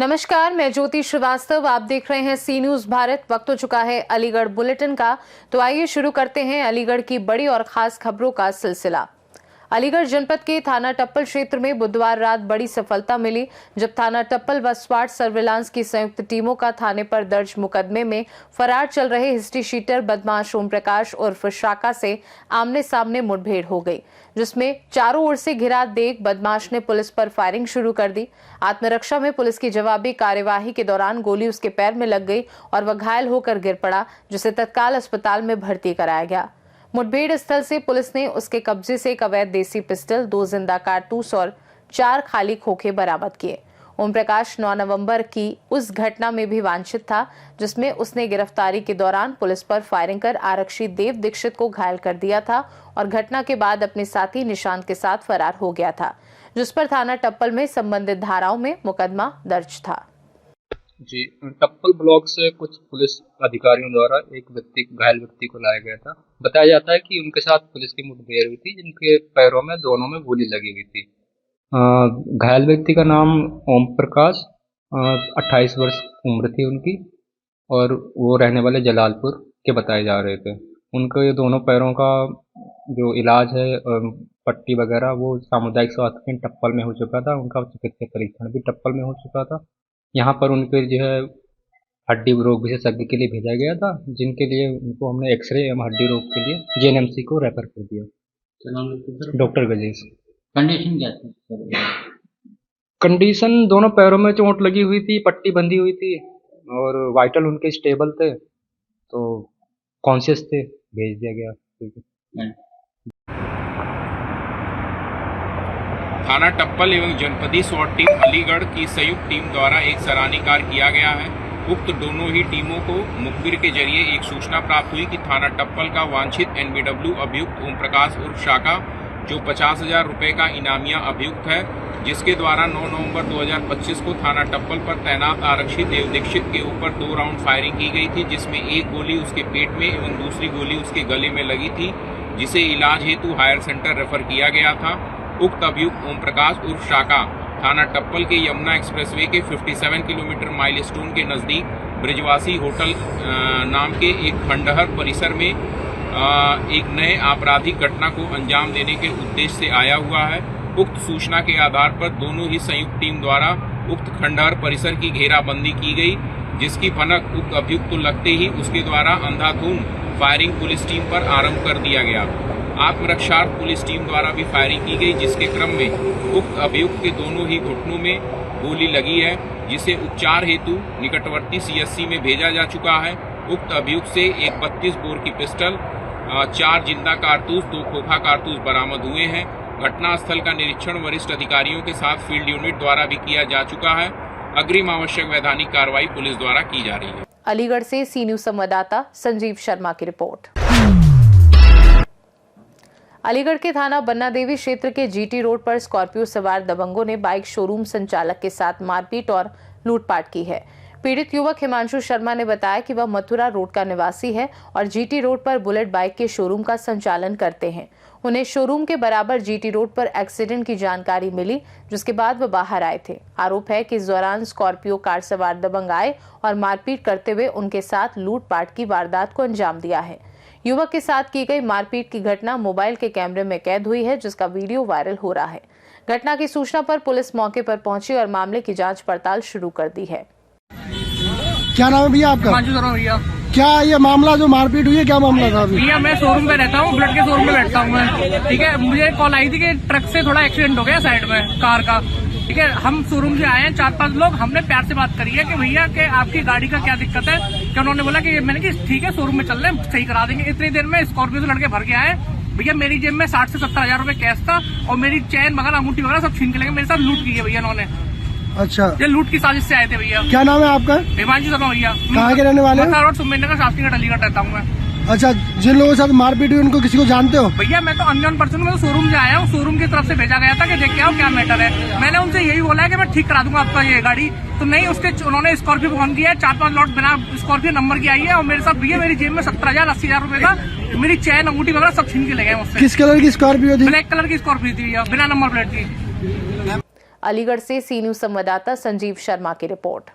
नमस्कार, मैं ज्योति श्रीवास्तव। आप देख रहे हैं सी न्यूज भारत। वक्त हो चुका है अलीगढ़ बुलेटिन का, तो आइए शुरू करते हैं अलीगढ़ की बड़ी और खास खबरों का सिलसिला। अलीगढ़ जनपद के थाना टप्पल क्षेत्र में बुधवार रात बड़ी सफलता मिली, जब थाना टप्पल व स्वाट सर्विलांस की संयुक्त टीमों का थाने पर दर्ज मुकदमे में फरार चल रहे हिस्ट्री शीटर बदमाश ओम प्रकाश उर्फ शाका से आमने सामने मुठभेड़ हो गई, जिसमें चारों ओर से घिरा देख बदमाश ने पुलिस पर फायरिंग शुरू कर दी। आत्मरक्षा में पुलिस की जवाबी कार्यवाही के दौरान गोली उसके पैर में लग गई और वह घायल होकर गिर पड़ा, जिसे तत्काल अस्पताल में भर्ती कराया गया। मुठभेड़ स्थल से पुलिस ने उसके कब्जे से एक अवैध देसी पिस्टल, 2 जिंदा कारतूस और 4 खाली खोखे बरामद किए। ओम प्रकाश 9 नवंबर की उस घटना में भी वांछित था, जिसमें उसने गिरफ्तारी के दौरान पुलिस पर फायरिंग कर आरक्षी देव दीक्षित को घायल कर दिया था और घटना के बाद अपने साथी निशांत के साथ फरार हो गया था, जिस पर थाना टप्पल में संबंधित धाराओं में मुकदमा दर्ज था। जी, टप्पल ब्लॉक से कुछ पुलिस अधिकारियों द्वारा एक घायल व्यक्ति को लाया गया था। बताया जाता है कि उनके साथ पुलिस की मुठभेड़ हुई थी, जिनके पैरों में दोनों में गोली लगी हुई थी। घायल व्यक्ति का नाम ओम प्रकाश, 28 वर्ष उम्र थी उनकी, और वो रहने वाले जलालपुर के बताए जा रहे थे। उनके ये दोनों पैरों का जो इलाज है, पट्टी वगैरह, वो सामुदायिक स्वास्थ्य केंद्र टप्पल में हो चुका था। उनका चिकित्सा परीक्षण भी टप्पल में हो चुका था। यहाँ पर उनके जो है हड्डी रोग विशेषज्ञ के लिए भेजा गया था, जिनके लिए उनको हमने एक्सरे एवं हड्डी रोग के लिए जेएनएमसी को रेफर कर दिया। डॉक्टर गजेश। कंडीशन क्या थी? कंडीशन, दोनों पैरों में चोट लगी हुई थी, पट्टी बंधी हुई थी और वाइटल उनके स्टेबल थे, तो कॉन्शियस थे, भेज दिया गया। थाना टप्पल एवं जनपदी स्वाट टीम अलीगढ़ की संयुक्त टीम द्वारा एक सराहनीय कार्य किया गया है। उक्त दोनों ही टीमों को मुखबिर के जरिए एक सूचना प्राप्त हुई कि थाना टप्पल का वांछित एनबीडब्ल्यू अभियुक्त ओम प्रकाश उर्फ शाका, जो 50,000 रुपये का इनामिया अभियुक्त है, जिसके द्वारा 9 नवंबर 2025 को थाना टप्पल पर तैनात आरक्षी देव दीक्षित के ऊपर 2 राउंड फायरिंग की गई थी, जिसमें एक गोली उसके पेट में एवं दूसरी गोली उसके गले में लगी थी, जिसे इलाज हेतु हायर सेंटर रेफर किया गया था। उक्त अभियुक्त ओम प्रकाश उर्फ शाका थाना टप्पल के यमुना एक्सप्रेसवे के 57 किलोमीटर माइलस्टोन के नजदीक ब्रिजवासी होटल नाम के एक खंडहर परिसर में एक नए आपराधिक घटना को अंजाम देने के उद्देश्य से आया हुआ है। उक्त सूचना के आधार पर दोनों ही संयुक्त टीम द्वारा उक्त खंडहर परिसर की घेराबंदी की गई, जिसकी भनक उक्त अभियुक्त को लगते ही उसके द्वारा अंधाधुंध फायरिंग पुलिस टीम पर आरंभ कर दिया गया। आत्मरक्षार्थ पुलिस टीम द्वारा भी फायरिंग की गई, जिसके क्रम में उक्त अभियुक्त के दोनों ही घुटनों में गोली लगी है, जिसे उपचार हेतु निकटवर्ती सीएचसी में भेजा जा चुका है। उक्त अभियुक्त से एक 32 बोर की पिस्टल, 4 जिंदा कारतूस, 2 खोखा कारतूस बरामद हुए हैं। घटनास्थल का निरीक्षण वरिष्ठ अधिकारियों के साथ फील्ड यूनिट द्वारा भी किया जा चुका है। अग्रिम आवश्यक वैधानिक कार्रवाई पुलिस द्वारा की जा रही है। अलीगढ़ से सी न्यूज संवाददाता संजीव शर्मा की रिपोर्ट। अलीगढ़ के थाना बन्ना देवी क्षेत्र के जीटी रोड पर स्कॉर्पियो सवार दबंगों ने बाइक शोरूम संचालक के साथ मारपीट और लूटपाट की है। पीड़ित युवक हिमांशु शर्मा ने बताया कि वह मथुरा रोड का निवासी है और जीटी रोड पर बुलेट बाइक के शोरूम का संचालन करते हैं। उन्हें शोरूम के बराबर जीटी रोड पर एक्सीडेंट की जानकारी मिली, जिसके बाद वह बाहर आए थे। आरोप है कि इस दौरान स्कॉर्पियो कार सवार दबंग आए और मारपीट करते हुए उनके साथ लूटपाट की वारदात को अंजाम दिया है। युवक के साथ की गई मारपीट की घटना मोबाइल के कैमरे में कैद हुई है, जिसका वीडियो वायरल हो रहा है। घटना की सूचना पर पुलिस मौके पर पहुंची और मामले की जांच पड़ताल शुरू कर दी है। क्या नाम है भैया आपका? भैया, क्या ये मामला जो मारपीट हुई है, क्या मामला था? भैया मैं शोरूम पे रहता हूँ, बुलेट के शोरूम पे बैठता हूँ मैं। ठीक है, मुझे कॉल आई थी कि ट्रक से थोड़ा एक्सीडेंट हो गया साइड में कार का। ठीक है, हम शोरूम से आए हैं 4-5 लोग। हमने प्यार से बात करी है कि भैया कि आपकी गाड़ी का क्या दिक्कत है। कि उन्होंने बोला कि मैंने कि ठीक है, शोरूम में चल रहे हैं, सही करा देंगे। इतनी देर में स्कॉर्पियो से लड़के भर के आए। भैया मेरी जेब में 60 से 70,000 रुपए कैश था और मेरी चैन वगैरह अंगूठी वगैरह सब छीन के लेंगे। मेरे साथ लूट की है भैया इन्होंने। अच्छा, ये लूट की साजिश से आए थे भैया। क्या नाम है आपका? हिमांशु शर्मा भैया। कहाँ के रहने वाले? मथुरा रोड सुमेरनगर शास्त्रीगढ़ अलीगढ़ रहता हूँ मैं। अच्छा, जिन लोगों के साथ मारपीट हुई उनको किसी को जानते हो? भैया मैं तो अनजान पर्सन हूँ, मैं तो शोरूम से आया हूँ। शोरूम की तरफ से भेजा गया था कि देख के आओ क्या मैटर है। मैंने उनसे यही बोला है कि मैं ठीक करा दूंगा आपका ये गाड़ी, तो नहीं उसके उन्होंने स्कॉर्पियो फोन किया है। 4-5 लॉट बिना स्कॉर्पियो नंबर की आई है और मेरे साथ भैया मेरी जेब में 70,000 80,000 रुपए था। मेरी चैन अंगूठी वगैरह सब छीन के ले गए मुझसे। किस कलर की स्कॉर्पियो थी? ब्लैक कलर की स्कॉर्पियो थी भैया, बिना नंबर प्लेट की। अलीगढ़ से सी न्यूज संवाददाता संजीव शर्मा की report.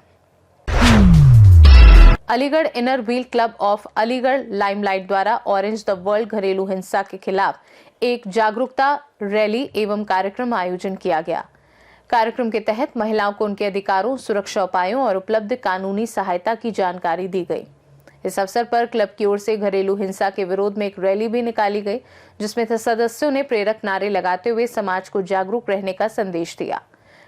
Aligarh inner wheel club of Aligarh limelight द्वारा ऑरेंज द वर्ल्ड घरेलू हिंसा के खिलाफ एक जागरूकता रैली एवं कार्यक्रम आयोजन किया गया। कार्यक्रम के तहत महिलाओं को उनके अधिकारों, सुरक्षा उपायों और उपलब्ध कानूनी सहायता की जानकारी दी गई। इस अवसर पर क्लब की ओर से घरेलू हिंसा के विरोध में एक रैली भी निकाली गई, जिसमें सदस्यों ने प्रेरक नारे लगाते हुए समाज को जागरूक रहने का संदेश दिया।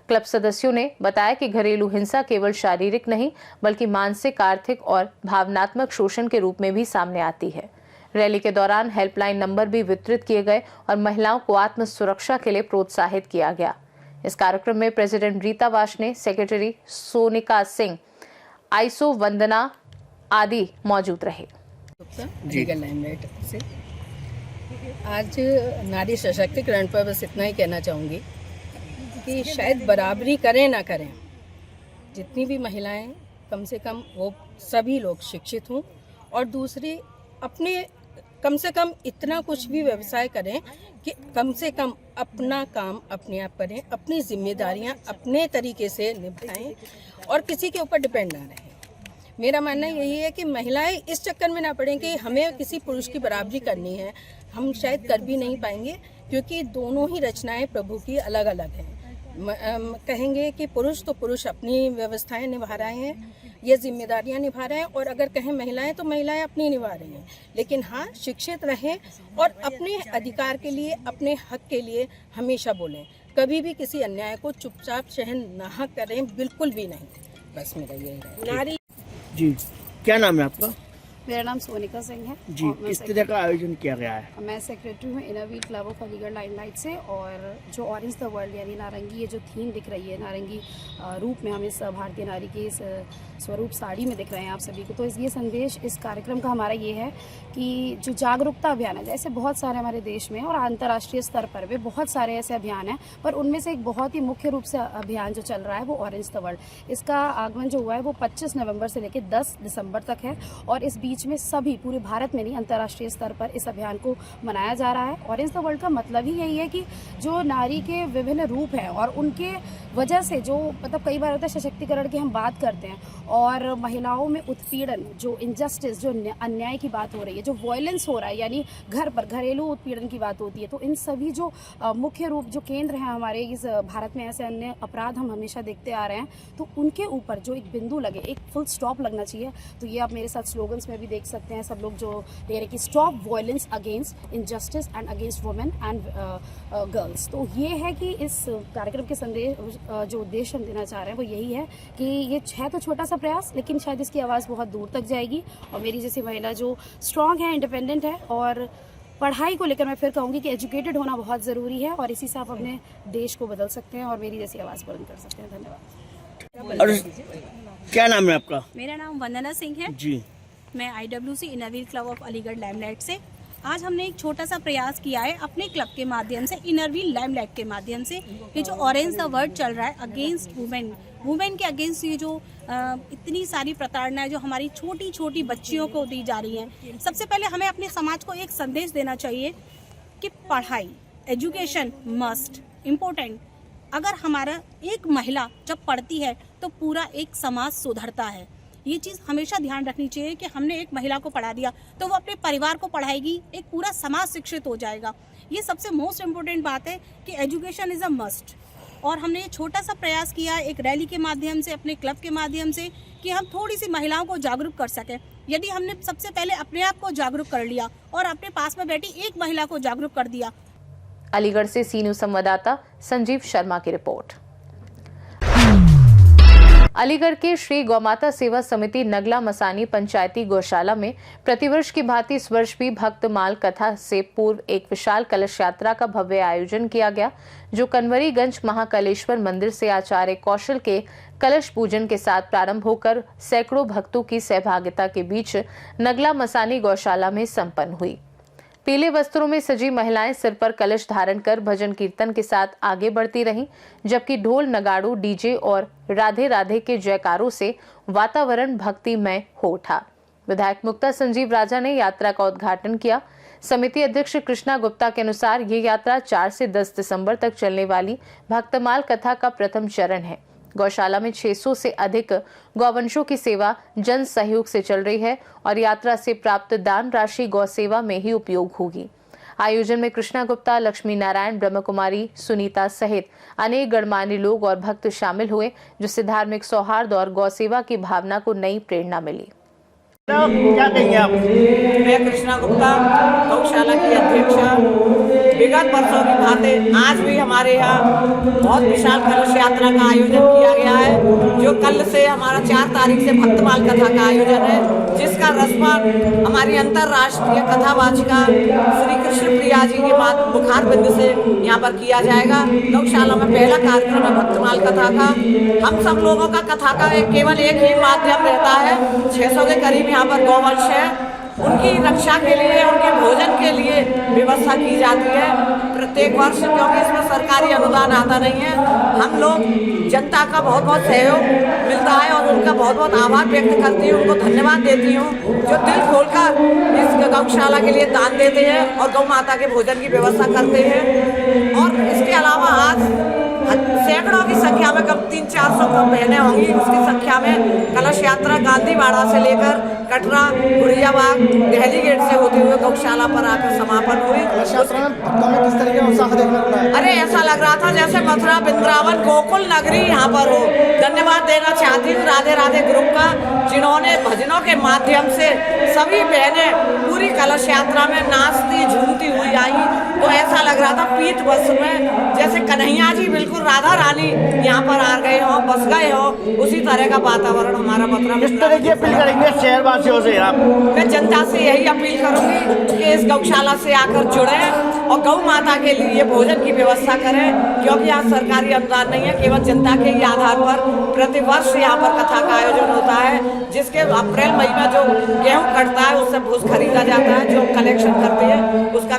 क्लब सदस्यों ने बताया कि घरेलू हिंसा केवल शारीरिक नहीं बल्कि मानसिक, आर्थिक और भावनात्मक शोषण के रूप में भी सामने आती है। रैली के दौरान हेल्पलाइन नंबर भी वितरित किए गए और महिलाओं को आत्म सुरक्षा के लिए प्रोत्साहित किया गया। इस कार्यक्रम में प्रेसिडेंट रीता वाशने, सेक्रेटरी सोनिका सिंह, आईसो वंदना आदि मौजूद रहे। लाइमलाइट से आज नारी सशक्तिकरण पर बस इतना ही कहना चाहूँगी कि शायद बराबरी करें ना करें, जितनी भी महिलाएं कम से कम वो सभी लोग शिक्षित हों और दूसरी अपने कम से कम इतना कुछ भी व्यवसाय करें कि कम से कम अपना काम अपने आप करें, अपनी जिम्मेदारियां अपने तरीके से निभाएं और किसी के ऊपर डिपेंड ना रहें। मेरा मानना यही है कि महिलाएं इस चक्कर में ना पड़ें कि हमें किसी पुरुष की बराबरी करनी है। हम शायद कर भी नहीं पाएंगे क्योंकि दोनों ही रचनाएं प्रभु की अलग अलग हैं। कहेंगे कि पुरुष तो पुरुष अपनी व्यवस्थाएं निभा रहे हैं, ये जिम्मेदारियां निभा रहे हैं, और अगर कहें महिलाएं तो महिलाएं अपनी निभा रही हैं। लेकिन हाँ, शिक्षित रहें और अपने अधिकार के लिए, अपने हक के लिए हमेशा बोलें। कभी भी किसी अन्याय को चुपचाप सहन ना करें, बिल्कुल भी नहीं। बस मेरा यही है। नारी जी, क्या नाम है आपका? मेरा नाम सोनिका सिंह है जी। किस तरह का आयोजन किया गया है? मैं सेक्रेटरी हूँ inner wheel club of Aligarh limelight से। और जो ऑरेंज द वर्ल्ड यानी नारंगी, ये जो थीम दिख रही है, नारंगी रूप में हम इस भारतीय नारी के इस स्वरूप साड़ी में दिख रहे हैं आप सभी को, तो ये संदेश इस कार्यक्रम का हमारा ये है कि जो जागरूकता अभियान है, जैसे बहुत सारे हमारे देश में और अंतर्राष्ट्रीय स्तर पर भी बहुत सारे ऐसे अभियान हैं, पर उनमें से एक बहुत ही मुख्य रूप से अभियान जो चल रहा है वो ऑरेंज द वर्ल्ड। इसका आगमन जो हुआ है वो 25 नवंबर से लेकर 10 दिसंबर तक है और इस बीच में सभी पूरे भारत में नहीं, अंतर्राष्ट्रीय स्तर पर इस अभियान को मनाया जा रहा है। ऑरेंज द वर्ल्ड का मतलब ही यही है कि जो नारी के विभिन्न रूप हैं और उनके वजह से जो मतलब कई बार होता है सशक्तिकरण की हम बात करते हैं और महिलाओं में उत्पीड़न, जो इनजस्टिस, जो अन्याय की बात हो रही है, जो वायलेंस हो रहा है, यानी घर पर घरेलू उत्पीड़न की बात होती है, तो इन सभी जो मुख्य रूप जो केंद्र हैं हमारे इस भारत में, ऐसे अन्य अपराध हम हमेशा देखते आ रहे हैं, तो उनके ऊपर जो एक बिंदु लगे, एक फुल स्टॉप लगना चाहिए। तो ये आप मेरे साथ स्लोगन्स में भी देख सकते हैं, सब लोग जो दे रहे कि stop violence against injustice and against women and girls. तो ये है कि इस कार्यक्रम के संदेश जो उद्देश्य हम देना चाह रहे हैं वो यही है कि ये है तो छोटा सा प्रयास, लेकिन शायद इसकी आवाज़ बहुत दूर तक जाएगी। और मेरी जैसी महिला जो स्ट्रांग है, इंडिपेंडेंट है, और पढ़ाई को लेकर मैं फिर कहूँगी कि एजुकेटेड होना बहुत ज़रूरी है और इसी से आप अपने देश को बदल सकते हैं और मेरी जैसी आवाज़ बुलंद कर सकते हैं। धन्यवाद। और क्या नाम है आपका? मेरा नाम वंदना सिंह है जी। मैं IWC inner wheel club of Aligarh limelight से। आज हमने एक छोटा सा प्रयास किया है अपने क्लब के माध्यम से, इनर व्हील लाइमलाइट के माध्यम से, ये जो ऑरेंज द वर्ल्ड चल रहा है अगेंस्ट वुमेन के अगेंस्ट, ये जो इतनी सारी प्रताड़ना है जो हमारी छोटी छोटी बच्चियों को दी जा रही है। सबसे पहले हमें अपने समाज को एक संदेश देना चाहिए कि पढ़ाई, एजुकेशन मस्ट इम्पोर्टेंट। अगर हमारा एक महिला जब पढ़ती है तो पूरा एक समाज सुधरता है। ये चीज़ हमेशा ध्यान रखनी चाहिए कि हमने एक महिला को पढ़ा दिया तो वो अपने परिवार को पढ़ाएगी, एक पूरा समाज शिक्षित हो जाएगा। ये सबसे मोस्ट इम्पोर्टेंट बात है कि एजुकेशन इज़ अ मस्ट। और हमने ये छोटा सा प्रयास किया है एक रैली के माध्यम से, अपने क्लब के माध्यम से, कि हम थोड़ी सी महिलाओं को जागरूक कर सकें। यदि हमने सबसे पहले अपने आप को जागरूक कर लिया और अपने पास में बैठी एक महिला को जागरूक कर दिया। अलीगढ़ से सी न्यूज संवाददाता संजीव शर्मा की रिपोर्ट। अलीगढ़ के श्री गौमाता सेवा समिति नगला मसानी पंचायती गौशाला में प्रतिवर्ष की भांति इस वर्ष भी भक्त माल कथा से पूर्व एक विशाल कलश यात्रा का भव्य आयोजन किया गया, जो कन्वरीगंज महाकालेश्वर मंदिर से आचार्य कौशल के कलश पूजन के साथ प्रारंभ होकर सैकड़ों भक्तों की सहभागिता के बीच नगला मसानी गौशाला में संपन्न हुई। पीले वस्त्रों में सजी महिलाएं सिर पर कलश धारण कर भजन कीर्तन के साथ आगे बढ़ती रहीं, जबकि ढोल, नगाड़ू, डीजे और राधे राधे के जयकारों से वातावरण भक्तिमय हो उठा। विधायक मुक्ता संजीव राजा ने यात्रा का उद्घाटन किया। समिति अध्यक्ष कृष्णा गुप्ता के अनुसार ये यात्रा 4 से 10 दिसंबर तक चलने वाली भक्तमाल कथा का प्रथम चरण है। गौशाला में 600 से अधिक गौवंशों की सेवा जन सहयोग से चल रही है और यात्रा से प्राप्त दान राशि गौ सेवा में ही उपयोग होगी। आयोजन में कृष्णा गुप्ता, लक्ष्मी नारायण, ब्रह्म कुमारी, सुनीता सहित अनेक गणमान्य लोग और भक्त शामिल हुए, जिससे धार्मिक सौहार्द और गौ सेवा की भावना को नई प्रेरणा मिली। क्या कहेंगे आप? मैं कृष्णा गुप्ता, गौशाला की अध्यक्षा। विगत वर्षों की भांति आज भी हमारे यहाँ बहुत विशाल कलश यात्रा का आयोजन किया गया है, जो कल से हमारा 4 तारीख से भक्तमाल कथा का आयोजन है, जिसका रस्म हमारी अंतर्राष्ट्रीय कथावाचिका श्री कृष्ण प्रिया जी के मुखार बिंद से यहाँ पर किया जाएगा। गौशाला में पहला कार्यक्रम है भक्तमाल कथा का। हम सब लोगों का कथा का केवल एक ही माध्यम रहता है। 600 के करीब यहाँ पर गौवंश है, उनकी रक्षा के लिए, उनके भोजन के लिए व्यवस्था की जाती है प्रत्येक वर्ष, क्योंकि इसमें सरकारी अनुदान आता नहीं है। हम लोग जनता का बहुत बहुत सहयोग मिलता है और उनका बहुत बहुत आभार व्यक्त करती हूँ, उनको धन्यवाद देती हूँ जो दिल खोलकर इस गौशाला के लिए दान देते हैं और गौ माता के भोजन की व्यवस्था करते हैं। और इसके अलावा आज सैकड़ों की संख्या में कम 300-400 बहनें होंगी। उसकी संख्या में कलश यात्रा गांधीवाड़ा से लेकर कटरा, गुड़ियाबाग, दहली गेट से होते हुए गौशाला पर आकर समापन हुई। कलश यात्रा में किस तरीके का उत्साह देखने को मिला? अरे ऐसा लग रहा था जैसे मथुरा, वृंदावन, गोकुल नगरी यहाँ पर हो। धन्यवाद देना चाहती हूँ राधे राधे ग्रुप का, जिन्होंने भजनों के माध्यम से सभी बहनें पूरी कलश यात्रा में नाचती झूमती हुई आई। तो ऐसा लग रहा था पीठ बस में जैसे कन्हैया जी बिल्कुल राधा रानी यहाँ पर आ गए हो, बस गए हो, उसी तरह का वातावरण हमारा मथुरा में। किस तरह की अपील करेंगे शहरवासियों से आप? मैं जनता से यही अपील करूंगी कि इस गौशाला से आकर जुड़े और गौ माता के लिए भोजन की व्यवस्था करें, क्योंकि यहाँ सरकारी अनुदान नहीं है, केवल जनता के ही आधार पर प्रतिवर्ष यहाँ पर कथा का आयोजन होता है, जिसके अप्रैल मई में जो गेहूँ कटता है उससे भूस खरीदा जाता है, जो कलेक्शन करते हैं उसका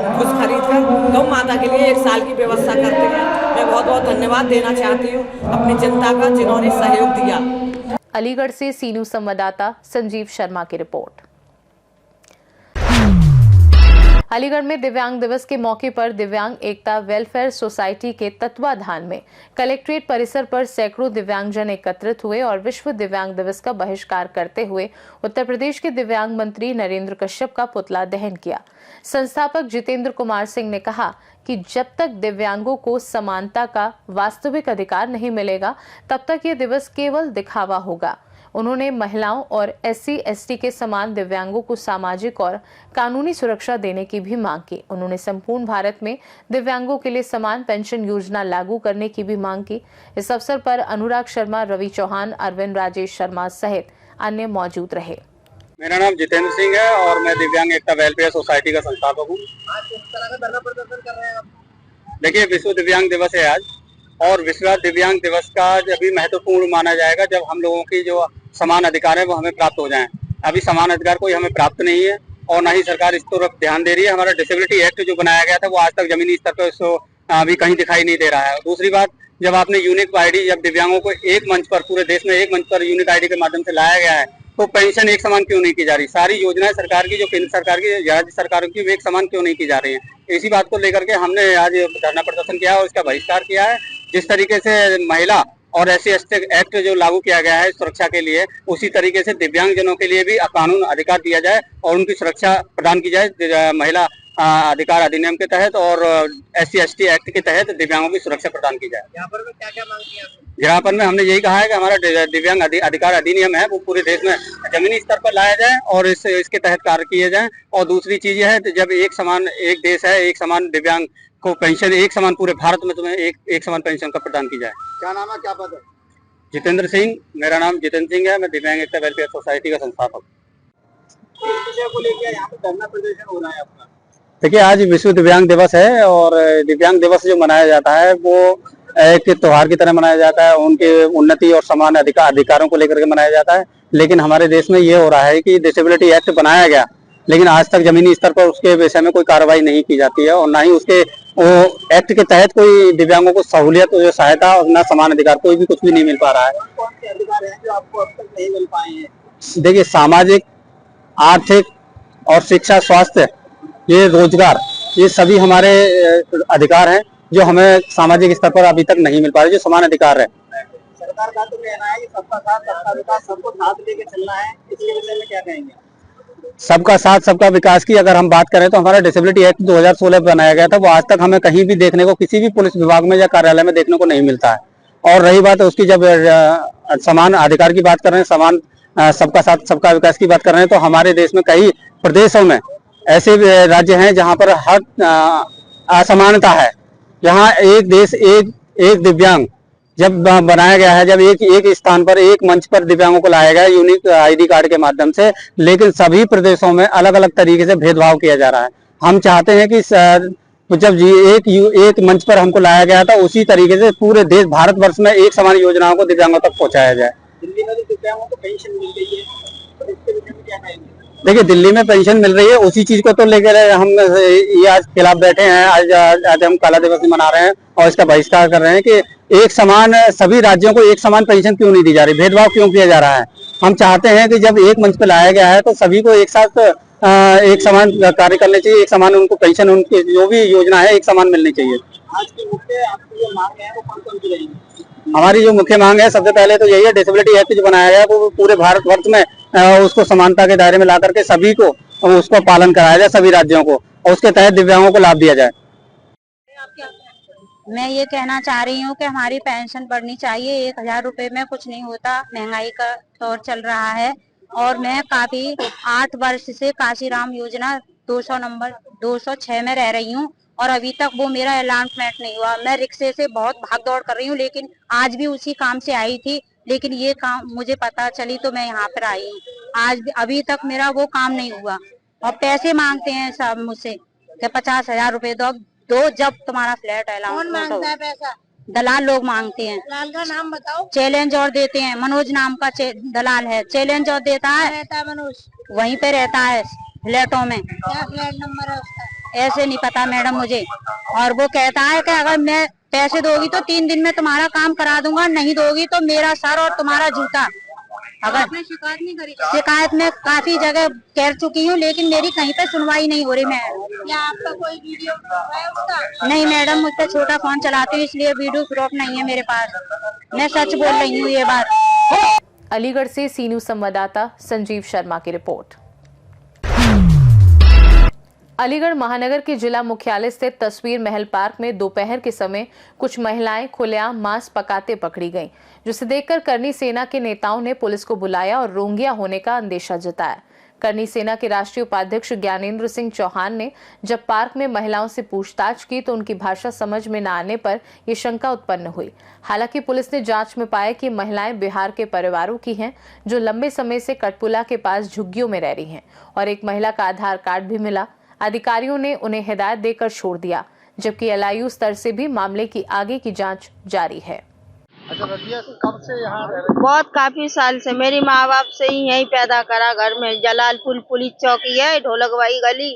भूस खरीद कर गौ माता के लिए 1 साल की व्यवस्था करते हैं। मैं बहुत बहुत धन्यवाद देना चाहती हूँ अपनी जनता का, जिन्होंने सहयोग दिया। अलीगढ़ से सी न्यूज़ संवाददाता संजीव शर्मा की रिपोर्ट। अलीगढ़ में दिव्यांग दिवस के मौके पर दिव्यांग एकता वेलफेयर सोसाइटी के तत्वाधान में कलेक्ट्रेट परिसर पर सैकड़ों दिव्यांगजन एकत्रित हुए और विश्व दिव्यांग दिवस का बहिष्कार करते हुए उत्तर प्रदेश के दिव्यांग मंत्री नरेंद्र कश्यप का पुतला दहन किया। संस्थापक जितेंद्र कुमार सिंह ने कहा कि जब तक दिव्यांगों को समानता का वास्तविक अधिकार नहीं मिलेगा, तब तक ये दिवस केवल दिखावा होगा। उन्होंने महिलाओं और SC/ST के समान दिव्यांगों को सामाजिक और कानूनी सुरक्षा देने की भी मांग की। उन्होंने संपूर्ण भारत में दिव्यांगों के लिए समान पेंशन योजना लागू करने की भी मांग की। इस अवसर पर अनुराग शर्मा, रवि चौहान, अरविंद राजेश शर्मा सहित अन्य मौजूद रहे। मेरा नाम जितेंद्र सिंह है और मैं दिव्यांग एकता वेलफेयर सोसाइटी का संस्थापक हूँ। आज किस तरह का धरना प्रदर्शन कर रहे हैं आप? देखिए, विश्व दिव्यांग दिवस है आज, और विश्व दिव्यांग दिवस का जब भी महत्वपूर्ण माना जाएगा जब हम लोगों की जो समान अधिकार है वो हमें प्राप्त हो जाएं। अभी समान अधिकार कोई हमें प्राप्त नहीं है और ना ही सरकार इस तरफ ध्यान दे रही है। हमारा डिसेबिलिटी एक्ट जो बनाया गया था वो आज तक जमीनी स्तर पर उसको अभी कहीं दिखाई नहीं दे रहा है। दूसरी बात, जब आपने यूनिक आईडी, जब दिव्यांगों को एक मंच पर, पूरे देश में एक मंच पर यूनिक आईडी के माध्यम से लाया गया है, तो पेंशन एक समान क्यों नहीं की जा रही? सारी योजनाएं सरकार की, जो केंद्र सरकार की, राज्य सरकारों की, वो एक समान क्यों नहीं की जा रही है? इसी बात को लेकर के हमने आज धरना प्रदर्शन किया और इसका बहिष्कार किया है। जिस तरीके से महिला और SC/ST एक्ट जो लागू किया गया है सुरक्षा के लिए, उसी तरीके से दिव्यांगजनों के लिए भी कानून अधिकार दिया जाए और उनकी सुरक्षा प्रदान की जाए महिला अधिकार अधिनियम के तहत और SC/ST एक्ट के तहत दिव्यांगों की सुरक्षा प्रदान की जाए। यहाँ पर क्या क्या मांग किया? यहाँ पर हमें यही कहा है कि हमारा दिव्यांग अधिकार अधिनियम है वो पूरे देश में जमीनी स्तर पर लाया जाए और इसके तहत कार्य किए जाए। और दूसरी चीज है, जब एक समान, एक देश है, एक समान दिव्यांग को पेंशन एक समान पूरे भारत में तुम्हें एक समान पेंशन का प्रदान की जाए। क्या नाम है, क्या पद है? जितेंद्र सिंह, मेरा नाम जितेंद्र सिंह है, मैं दिव्यांग एकता वेलफेयर सोसाइटी का संस्थापक। इस विषय को लेकर यहाँ पे धरना प्रदर्शन हो रहा है आपका? देखिए, आज विश्व दिव्यांग दिवस है और दिव्यांग दिवस जो मनाया जाता है वो एक त्योहार की तरह मनाया जाता है। उनके उन्नति और समान अधिकारों को लेकर के मनाया जाता है। लेकिन हमारे देश में ये हो रहा है कि डिसेबिलिटी एक्ट बनाया गया, लेकिन आज तक जमीनी स्तर पर उसके विषय में कोई कार्रवाई नहीं की जाती है और ना ही उसके एक्ट के तहत कोई दिव्यांगों को सहूलियत, सहायता और ना समान अधिकार, कोई भी कुछ भी नहीं मिल पा रहा है। कौन से अधिकार हैं जो आपको अब तक नहीं मिल पाए हैं? देखिए, सामाजिक, आर्थिक और शिक्षा, स्वास्थ्य ये रोजगार, ये सभी हमारे अधिकार हैं जो हमें सामाजिक स्तर पर अभी तक नहीं मिल पा रहे, जो समान अधिकार है। सरकार का तो कहना है कि सबका साथ सबका विकास, सबको साथ लेके चलना है, इसके विषय में क्या कहेंगे? सबका साथ सबका विकास की अगर हम बात करें तो हमारा डिसेबिलिटी एक्ट 2016 बनाया गया था, वो आज तक हमें कहीं भी देखने को किसी भी पुलिस विभाग में या कार्यालय में देखने को नहीं मिलता है। और रही बात उसकी, जब समान अधिकार की बात कर रहे हैं, समान सबका साथ सबका विकास की बात कर रहे हैं, तो हमारे देश में कई प्रदेशों में ऐसे राज्य हैं जहां पर हर असमानता है। यहाँ एक देश एक दिव्यांग जब बनाया गया है, जब एक स्थान पर एक मंच पर दिव्यांगों को लाया गया यूनिक आईडी कार्ड के माध्यम से, लेकिन सभी प्रदेशों में अलग अलग तरीके से भेदभाव किया जा रहा है। हम चाहते हैं कि जब एक मंच पर हमको लाया गया था, उसी तरीके से पूरे देश भारतवर्ष में एक समान योजनाओं को दिव्यांगों तक पहुंचाया जाए। दिल्ली में दिव्यांगों को पेंशन मिल रही है, तो इसके विषय में क्या कहेंगे? देखिए, दिल्ली में पेंशन मिल रही है, उसी चीज को तो लेकर हम ये आज खिलाफ बैठे हैं। आज हम काला दिवस मना रहे हैं और इसका बहिष्कार कर रहे हैं कि एक समान सभी राज्यों को एक समान पेंशन क्यों नहीं दी जा रही, भेदभाव क्यों किया जा रहा है। हम चाहते हैं कि जब एक मंच पर लाया गया है तो सभी को एक साथ एक समान कार्य करने चाहिए, एक समान उनको पेंशन, उनकी जो भी योजना है एक समान मिलनी चाहिए। आज की मुख्य आपकी जो मांग है वो कौन कौन सी रहेंगी? हमारी जो मुख्य मांग है, सबसे पहले तो यही है, डिसेबिलिटी एक्ट जो बनाया गया वो पूरे भारतवर्ष में उसको समानता के दायरे में ला करके सभी को उसको पालन कराया जाए, सभी राज्यों को, और उसके तहत दिव्यांगों को लाभ दिया जाए। मैं ये कहना चाह रही हूँ कि हमारी पेंशन बढ़नी चाहिए। 1000 रुपए में कुछ नहीं होता, महंगाई का दौर चल रहा है। और मैं काफी 8 वर्ष से काशीराम योजना 200 नंबर 206 में रह रही हूँ और अभी तक वो मेरा अलॉटमेंट नहीं हुआ। मैं रिक्शे से बहुत भाग दौड़ कर रही हूँ, लेकिन आज भी उसी काम से आई थी, लेकिन ये काम मुझे पता चली तो मैं यहाँ पर आई हूँ। आज अभी तक मेरा वो काम नहीं हुआ और पैसे मांगते हैं सब मुझसे कि 50,000 रुपए दो जब तुम्हारा फ्लैट अलाउंसमेंट हो। पैसा दलाल लोग मांगते हैं। दलाल का नाम बताओ। चैलेंज और देते हैं, मनोज नाम का दलाल है, चैलेंज और देता है। रहता है मनोज? वहीं पे रहता है फ्लैटों में। क्या फ्लैट नंबर है उसका? ऐसे नहीं पता मैडम मुझे। और वो कहता है कि अगर मैं पैसे दोगी तो 3 दिन में तुम्हारा काम करा दूंगा, नहीं दोगी तो मेरा सर और तुम्हारा जूता। अगर आपने शिकायत नहीं करी? शिकायत में काफी जगह कर चुकी हूँ, लेकिन मेरी कहीं पे सुनवाई नहीं हो रही। क्या आपका कोई वीडियो है उसका? नहीं मैडम, मुझसे छोटा फोन चलाती हूँ, इसलिए वीडियो प्रूफ नहीं है मेरे पास। मैं सच बोल रही हूँ ये बात। अलीगढ़ से सी न्यूज संवाददाता संजीव शर्मा की रिपोर्ट। अलीगढ़ महानगर के जिला मुख्यालय स्थित तस्वीर महल पार्क में दोपहर के समय कुछ महिलाएं खुलेआम मांस पकाते पकड़ी गईं, जिसे देखकर करनी सेना के नेताओं ने पुलिस को बुलाया और रोंगिया होने का अंदेशा जताया। करनी सेना के राष्ट्रीय उपाध्यक्ष ज्ञानेंद्र सिंह चौहान ने जब पार्क में महिलाओं से पूछताछ की तो उनकी भाषा समझ में न आने पर ये शंका उत्पन्न हुई। हालांकि पुलिस ने जांच में पाया कि महिलाएं बिहार के परिवारों की हैं, जो लंबे समय से कटपुला के पास झुग्गियों में रह रही हैं और एक महिला का आधार कार्ड भी मिला। अधिकारियों ने उन्हें हिदायत देकर छोड़ दिया, जबकि एलआईयू स्तर से भी मामले की आगे की जांच जारी है। अच्छा रजिया, कब से यहाँ रह रही? बहुत काफी साल से, मेरी माँ बाप से ही यहीं पैदा करा, घर में जलालपुर पुलिस चौकी है, ढोलकबाई गली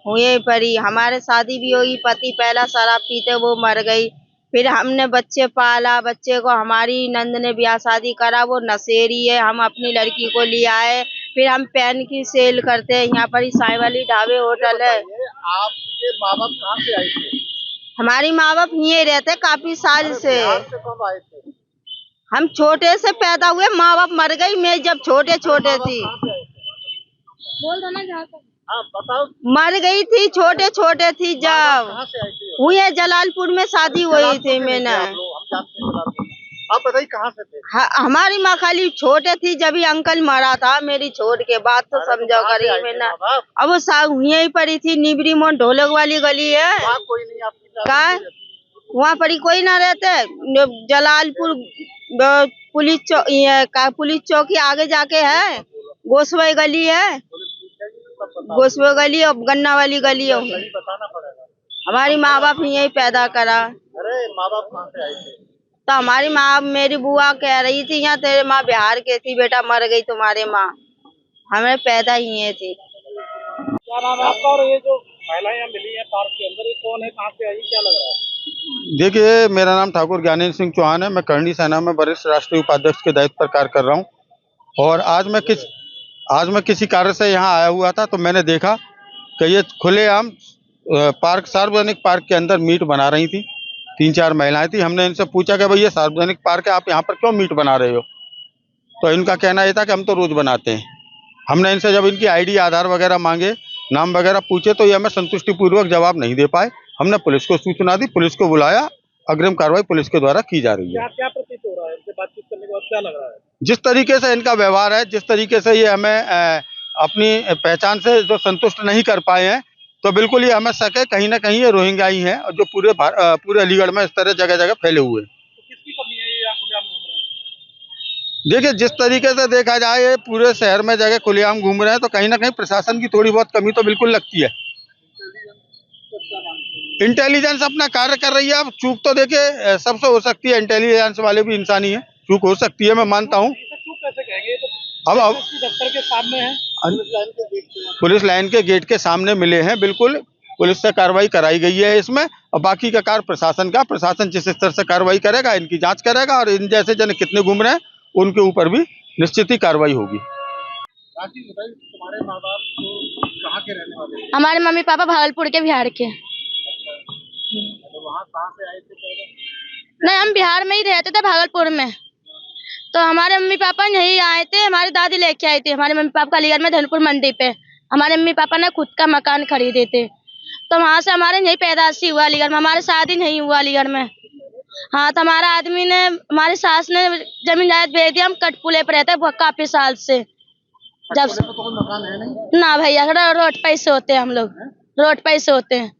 हुए पड़ी। हमारे शादी भी हुई, पति पहला शराब पीते वो मर गई, फिर हमने बच्चे पाला, बच्चे को हमारी नंद ने ब्याह शादी करा, वो नशेड़ी है, हम अपनी लड़की को ले आए, फिर हम पेन की सेल करते हैं, यहाँ पर साई वाली ढाबे होटल है। आपके माँ बाप कहाँ से आए थे? हमारी माँ बाप यहीं रहते काफी साल से। कब आए थे? हम छोटे से पैदा हुए, माँ बाप मर गई, मैं जब छोटे छोटे थी। बोल दो ना जहाँ तक। हाँ बताओ। मर गई थी, छोटे छोटे थी जब। कहाँ से आई थी? हुई है जलालपुर में शादी हुई थी मैंने। आप बताइए कहाँ से थे? हमारी माँ खाली छोटे थी जब ही अंकल मरा था, मेरी छोड़ के बात तो समझो करी मैंने। अब वो यहीं पड़ी थी, निबरी मोन ढोलक वाली गली है। कोई नहीं आपकी का वहाँ पर कोई ना रहते। जलालपुर पुलिस चौकी आगे जाके है, गोसवाई गली है, गोसवा गली और गन्ना वाली गली है। हमारी माँ बाप यही पैदा करा। अरे माँ बाप कहाँ से आए थे? तो हमारी माँ, मेरी बुआ कह रही थी यहाँ तेरे माँ बिहार के थी, बेटा मर गई तुम्हारे माँ, हमें पैदा ही है थी। क्या नाम है आपका? और ये जो महिलाएं यहाँ मिली है पार्क के अंदर, ये कौन है, कहाँ से आई, क्या लग रहा है? देखिए, मेरा नाम ठाकुर ज्ञानेंद्र सिंह चौहान है। मैं करनी सेना में वरिष्ठ राष्ट्रीय उपाध्यक्ष के दायित्व पर कार्य कर रहा हूँ। और आज मैं किसी कार्य से यहाँ आया हुआ था, तो मैंने देखा कि ये खुलेआम पार्क, सार्वजनिक पार्क के अंदर मीट बना रही थी। 3-4 महिलाएं थी। हमने इनसे पूछा कि भाई ये सार्वजनिक पार्क है, आप यहाँ पर क्यों मीट बना रहे हो? तो इनका कहना ये था कि हम तो रोज बनाते हैं। हमने इनसे जब इनकी आईडी, आधार वगैरह मांगे, नाम वगैरह पूछे, तो ये हमें संतुष्टिपूर्वक जवाब नहीं दे पाए। हमने पुलिस को सूचना दी, पुलिस को बुलाया, अग्रिम कार्रवाई पुलिस के द्वारा की जा रही है। क्या प्रतीत हो रहा है इनसे बातचीत करने के बाद, क्या लग रहा है? जिस तरीके से इनका व्यवहार है, जिस तरीके से ये हमें अपनी पहचान से जो संतुष्ट नहीं कर पाए हैं, तो बिल्कुल ये हमें शक है कहीं ना कहीं ये रोहिंग्या ही हैं, और जो पूरे अलीगढ़ में इस तरह जगह जगह फैले हुए हैं। तो किसकी कमी है ये खुलेआम घूम रहे हैं? देखिए, जिस तरीके से देखा जाए ये पूरे शहर में जगह खुलेआम घूम रहे हैं, तो कहीं ना कहीं प्रशासन की थोड़ी बहुत कमी तो बिल्कुल लगती है। इंटेलिजेंस अपना कार्य कर रही है। अब चूक तो देखिए सबसे हो सकती है, इंटेलिजेंस वाले भी इंसानी है, चूक हो सकती है, मैं मानता हूँ। चूक कैसे कहेंगे? अब दफ्तर के सामने है, पुलिस लाइन के गेट के सामने मिले हैं, बिल्कुल पुलिस से कार्रवाई कराई गई है इसमें, और बाकी का कार्य प्रशासन का, प्रशासन जिस स्तर से कार्रवाई करेगा, इनकी जांच करेगा, और इन जैसे जन कितने घूम रहे हैं उनके ऊपर भी निश्चित ही कार्रवाई होगी। तुम्हारे माँ बाप कहाँ के रहने वाले हैं? हमारे मम्मी पापा भागलपुर के, बिहार के। तो वहाँ कहाँ से आए थे पहले? नहीं, हम बिहार में ही रहते थे, भागलपुर में। तो हमारे मम्मी पापा यहीं आए थे, हमारी दादी लेके आई थी हमारे मम्मी पापा अलीगढ़ में धनपुर मंडी पे। हमारे मम्मी पापा ने खुद का मकान खरीदे थे, तो वहाँ से हमारे यही पैदाशी हुआ अलीगढ़ में। हमारी शादी नहीं हुआ अलीगढ़ में। हाँ, तो हमारा आदमी ने, हमारी सास ने जमीन जायदाद बेच दी। हम कटपुले पे रहते हैं काफी साल से। जब तो कोई मकान है नहीं? ना भैया, रोड पे से होते हैं हम लोग, रोड पे से होते हैं।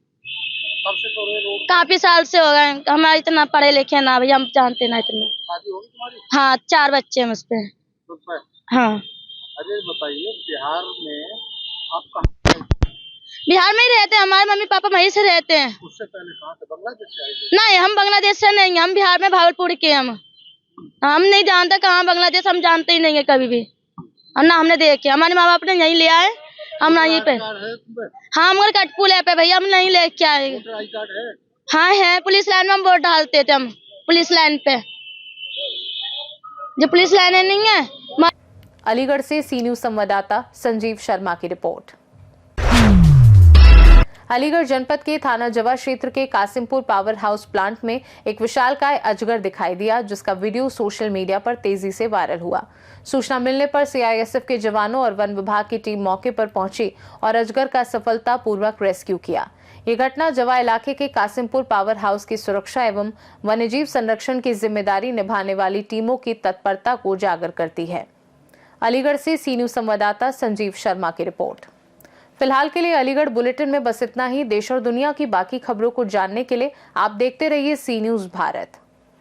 काफी साल से हो गए। हमारे इतना पढ़े लिखे ना भैया, हम जानते ना इतना। शादी होगी तुम्हारी? हाँ, 4 बच्चे हैं मुझ पे। हाँ। अजय बताइए, बिहार में आप कहाँ? बिहार में ही रहते हैं, हमारे मम्मी पापा वहीं से रहते हैं। उससे पहले कहाँ से, बांग्लादेश से आए थे? नहीं, हम बांग्लादेश से नहीं, हम बिहार में भागलपुर के। हम नहीं जानते कहाँ बांग्लादेश, हम जानते ही नहीं है कभी भी, और ना हमने देखे। हमारे माँ बाप ने यहीं ले आए, हम यहीं पे। हाँ, हमारे कटपुले पे भैया, हम नहीं लेके आए। आई कार्ड है? हाँ है, पुलिस लाइन में हम वोट डालते थे। हम पुलिस लाइन पे, जो पुलिस लाइन नहीं है। अलीगढ़ से सी न्यूज संवाददाता संजीव शर्मा की रिपोर्ट। अलीगढ़ जनपद के थाना जवा क्षेत्र के कासिमपुर पावर हाउस प्लांट में एक विशालकाय अजगर दिखाई दिया, जिसका वीडियो सोशल मीडिया पर तेजी से वायरल हुआ। सूचना मिलने पर सीआईएसएफ के जवानों और वन विभाग की टीम मौके पर पहुंची और अजगर का सफलतापूर्वक रेस्क्यू किया। ये घटना जवा इलाके के कासिमपुर पावर हाउस की सुरक्षा एवं वन्यजीव संरक्षण की जिम्मेदारी निभाने वाली टीमों की तत्परता को उजागर करती है। अलीगढ़ से सी न्यूज संवाददाता संजीव शर्मा की रिपोर्ट। फिलहाल के लिए अलीगढ़ बुलेटिन में बस इतना ही। देश और दुनिया की बाकी खबरों को जानने के लिए आप देखते रहिए सी न्यूज भारत।